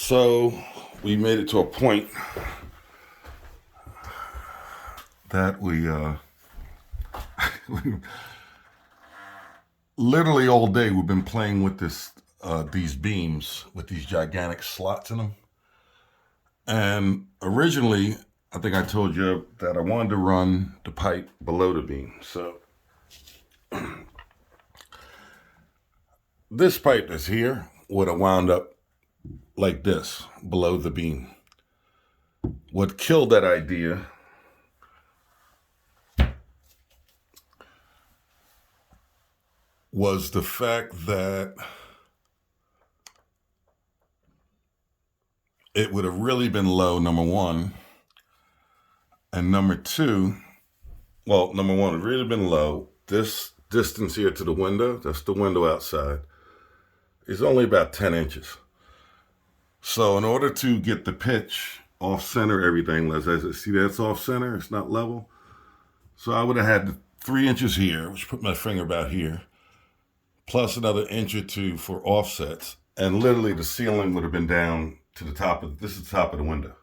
So we made it to a point that we literally all day we've been playing with these beams with these gigantic slots in them. And originally, I think I told you that I wanted to run the pipe below the beam. So this pipe that's here would have wound up like this below the beam. What killed that idea was the fact that it would have really been low, number one. And number two, well, number one, it would really been low. This distance here to the window, that's the window outside, is only about 10 inches. So in order to get the pitch off center, everything, as I see that's off center, it's not level. So I would have had 3 inches here, which put my finger about here, plus another inch or two for offsets. And literally the ceiling would have been down to the top of, this is the top of the window.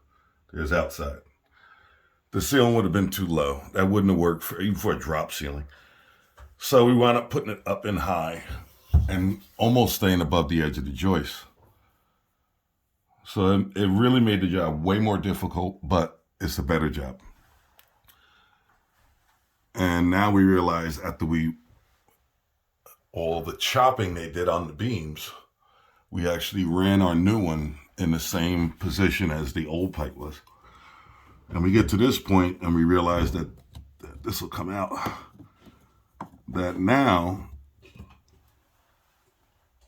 There's outside. The ceiling would have been too low. That wouldn't have worked even for a drop ceiling. So we wound up putting it up in high and almost staying above the edge of the joist. So it really made the job way more difficult, but it's a better job. And now we realize after all the chopping they did on the beams, we actually ran our new one in the same position as the old pipe was. And we get to this point and we realize that this will come out. That now,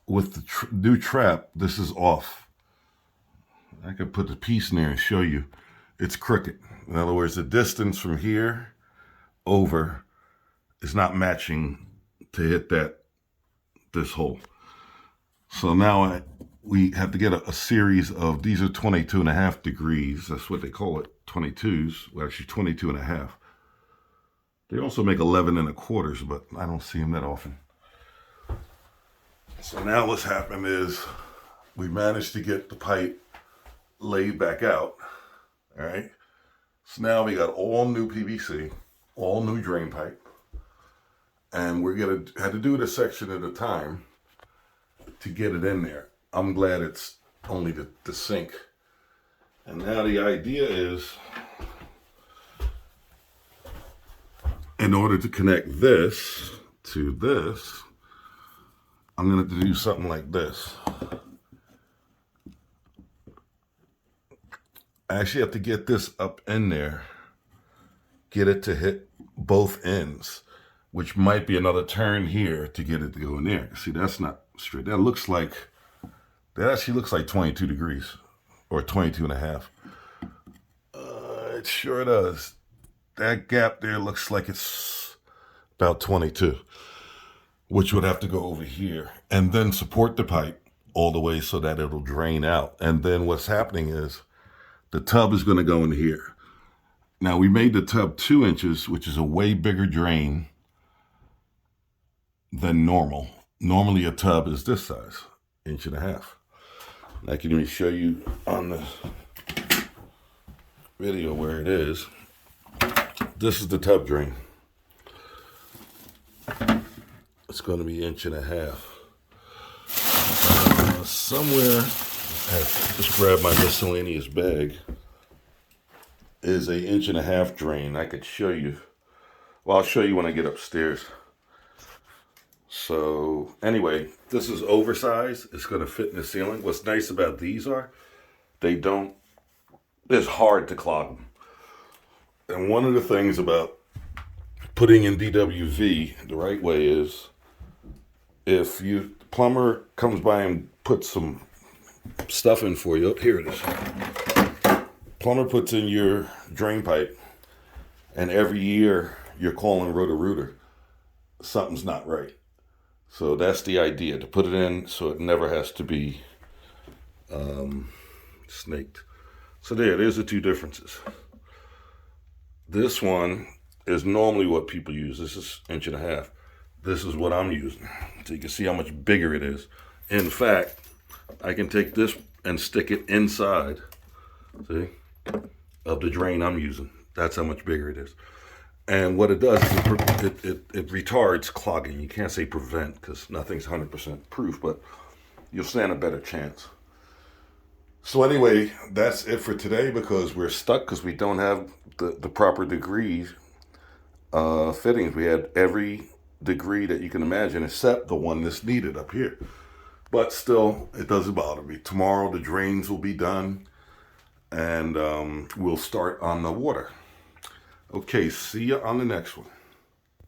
with the new trap, this is off. I could put the piece in there and show you. It's crooked. In other words, the distance from here over is not matching to hit this hole. So now we have to get a series of, these are 22.5 degrees. That's what they call it, 22s. Well, actually 22.5. They also make 11.25, but I don't see them that often. So now what's happened is we managed to get the pipe laid back out. All right. So now we got all new PVC, all new drain pipe, and had to do it a section at a time to get it in there. I'm glad it's only the sink. And now the idea is, in order to connect this to this, I'm going to have to do something like this. I actually have to get this up in there, get it to hit both ends, which might be another turn here to get it to go in there. See, that's not straight. That actually looks like 22 degrees or 22.5. It sure does. That gap there looks like it's about 22, which would have to go over here and then support the pipe all the way so that it'll drain out. And then what's happening is the tub is going to go in here. Now we made the tub 2 inches, which is a way bigger drain than normal. Normally a tub is this size, 1.5 inches. I can even show you on the video where it is. This is the tub drain. It's going to be 1.5 inches. Somewhere, I just grab my miscellaneous bag, is a 1.5 inch drain. I could show you. Well, I'll show you when I get upstairs. So anyway, this is oversized. It's going to fit in the ceiling. What's nice about these are, it's hard to clog them. And one of the things about putting in DWV the right way is, if the plumber comes by and puts some stuff in for you, here it is. Plumber puts in your drain pipe, and every year you're calling Roto-Rooter, something's not right. So that's the idea, to put it in so it never has to be snaked. So there's the two differences. This one is normally what people use. This is 1.5 inches. This is what I'm using. So you can see how much bigger it is. In fact, I can take this and stick it inside, see, of the drain I'm using. That's how much bigger it is. And what it does is it retards clogging. You can't say prevent because nothing's 100% proof, but you'll stand a better chance. So anyway, that's it for today because we're stuck because we don't have the proper degrees fittings. We had every degree that you can imagine except the one that's needed up here. But still, it doesn't bother me. Tomorrow the drains will be done and we'll start on the water. Okay, see you on the next one.